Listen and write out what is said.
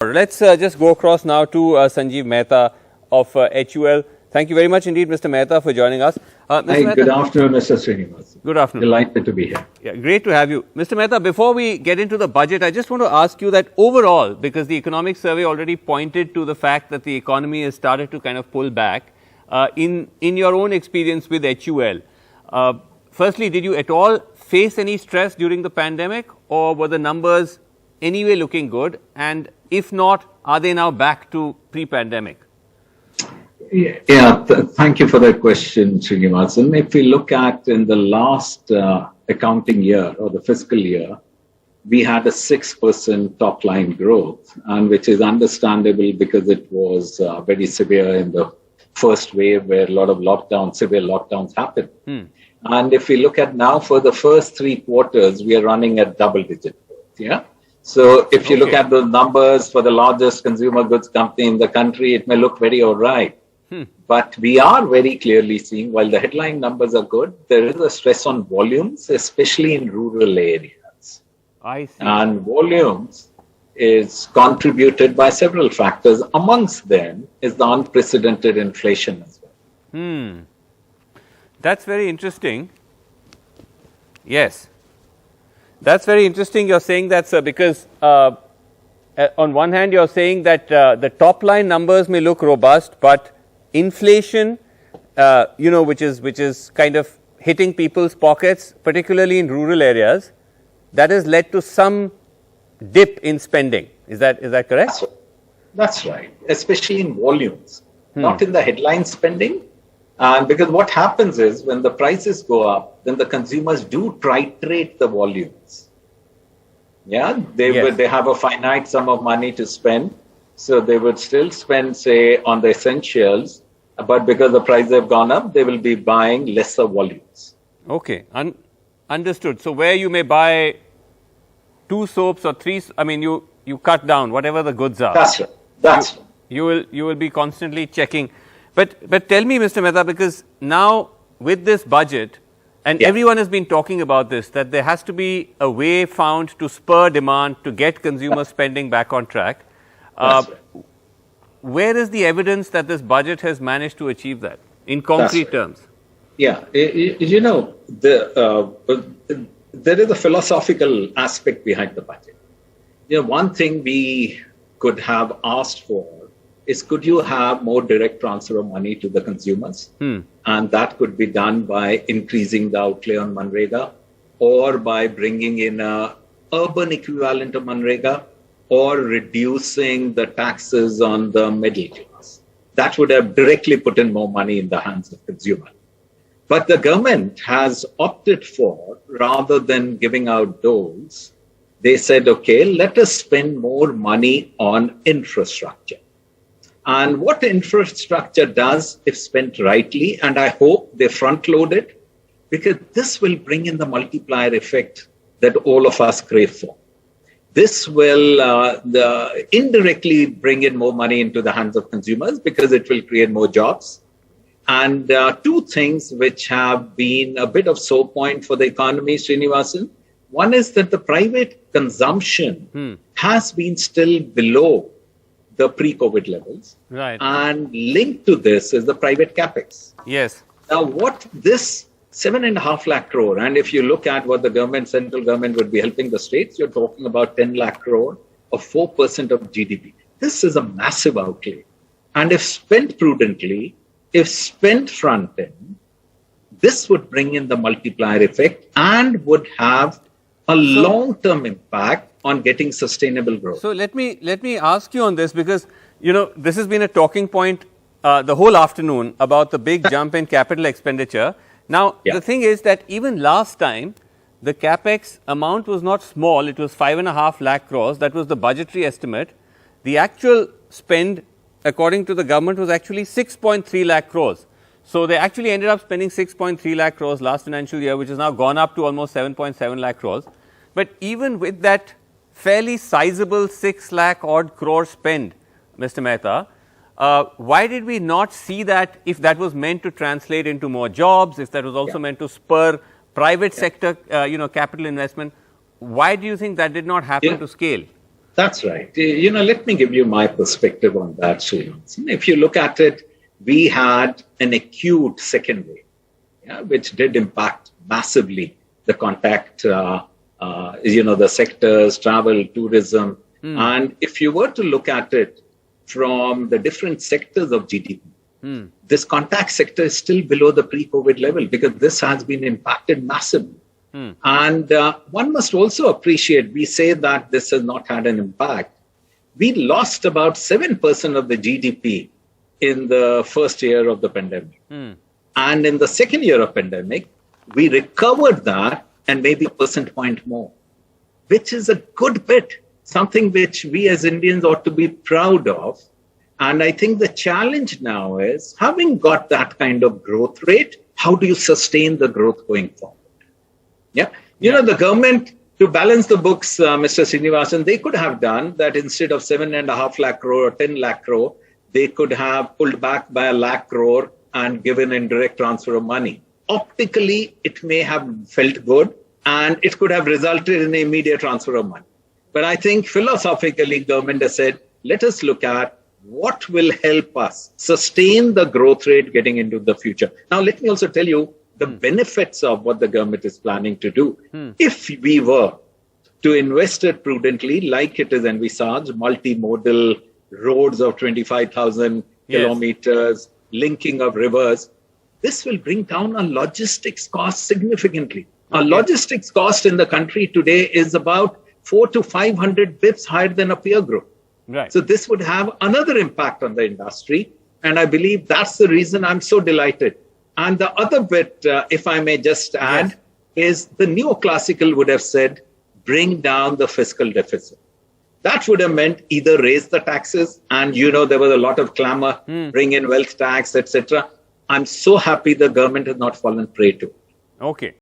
Let's just go across now to Sanjiv Mehta of HUL. Thank you very much indeed, Mr. Mehta, for joining us. Hi, good afternoon, Mr. Srinivas. Good afternoon. Delighted to be here. Yeah, great to have you. Mr. Mehta, before we get into the budget, I just want to ask you that overall, because the economic survey already pointed to the fact that the economy has started to kind of pull back, in your own experience with HUL, firstly, did you at all face any stress during the pandemic, or were the numbers anyway looking good? And if not, are they now back to pre-pandemic? Thank you for that question, Srinivasan. If we look at in the last accounting year or the fiscal year, we had a 6% top line growth, and which is understandable because it was very severe in the first wave where a lot of severe lockdowns happened. And if we look at now for the first 3 quarters, we are running at double-digit growth. Yeah. So if you look at the numbers for the largest consumer goods company in the country, it may look very all right. But we are very clearly seeing, while the headline numbers are good, there is a stress on volumes, especially in rural areas. I see. And volumes is contributed by several factors. Amongst them is the unprecedented inflation as well. That's very interesting. Yes. That's very interesting. You're saying that, sir, because on one hand, you're saying that the top line numbers may look robust, but inflation, which is kind of hitting people's pockets, particularly in rural areas, that has led to some dip in spending. Is that correct? That's right. Especially in volumes, not in the headline spending. And because what happens is when the prices go up, then the consumers do titrate the volumes. Yeah, they have a finite sum of money to spend. So they would still spend, say, on the essentials, but because the prices have gone up, they will be buying lesser volumes. Okay, understood. So where you may buy 2 soaps or 3, I mean, you cut down whatever the goods are. That's right. That's right. You will be constantly checking. But tell me, Mr. Mehta, because now with this budget, and everyone has been talking about this, that there has to be a way found to spur demand to get consumer spending back on track. Where is the evidence that this budget has managed to achieve that in concrete terms? Yeah, there is a philosophical aspect behind the budget. One thing we could have asked for is, could you have more direct transfer of money to the consumers? And that could be done by increasing the outlay on Manrega, or by bringing in a urban equivalent of Manrega, or reducing the taxes on the middle class. That would have directly put in more money in the hands of consumers. But the government has opted for, rather than giving out doles, they said, okay, let us spend more money on infrastructure. And what infrastructure does, if spent rightly, and I hope they front load it, because this will bring in the multiplier effect that all of us crave for. This will indirectly bring in more money into the hands of consumers because it will create more jobs. And 2 things which have been a bit of sore point for the economy, Srinivasan. One is that the private consumption has been still below the pre-COVID levels. Right. And linked to this is the private capex. Yes. Now, what this 7.5 lakh crore, and if you look at what the central government would be helping the states, you're talking about 10 lakh crore or 4% of GDP. This is a massive outlay. And if spent prudently, if spent front end, this would bring in the multiplier effect and would have a long-term impact on getting sustainable growth. So let me ask you on this, because this has been a talking point the whole afternoon about the big jump in capital expenditure. Now the thing is that even last time the capex amount was not small. It was 5.5 lakh crores. That was the budgetary estimate. The actual spend, according to the government, was actually 6.3 lakh crores. So they actually ended up spending 6.3 lakh crores last financial year, which has now gone up to almost 7.7 lakh crores. But even with that fairly sizable 6 lakh odd crore spend, Mr. Mehta, why did we not see that, if that was meant to translate into more jobs, if that was also meant to spur private sector, capital investment? Why do you think that did not happen to scale? That's right. Let me give you my perspective on that, Sriram. If you look at it, we had an acute second wave, which did impact massively the contact, the sectors, travel, tourism. And if you were to look at it from the different sectors of GDP, this contact sector is still below the pre-COVID level because this has been impacted massively. And one must also appreciate, we say that this has not had an impact. We lost about 7% of the GDP in the first year of the pandemic. And in the second year of pandemic, we recovered that and maybe a percent point more, which is a good bit, something which we as Indians ought to be proud of. And I think the challenge now is, having got that kind of growth rate, how do you sustain the growth going forward? The government, to balance the books, Mr. Srinivasan, they could have done that instead of 7.5 lakh crore or 10 lakh crore, they could have pulled back by 1 lakh crore and given in direct transfer of money. Optically, it may have felt good and it could have resulted in an immediate transfer of money. But I think philosophically, government has said, let us look at what will help us sustain the growth rate getting into the future. Now, let me also tell you the benefits of what the government is planning to do. If we were to invest it prudently, like it is envisaged, multimodal roads of 25,000 kilometers, linking of rivers, this will bring down our logistics cost significantly. Our logistics cost in the country today is about 400 to 500 bips higher than a peer group. Right. So this would have another impact on the industry. And I believe that's the reason I'm so delighted. And the other bit, if I may just add, is the neoclassical would have said, bring down the fiscal deficit. That would have meant either raise the taxes, and there was a lot of clamor, bring in wealth tax, etc. I'm so happy the government has not fallen prey to it. Okay.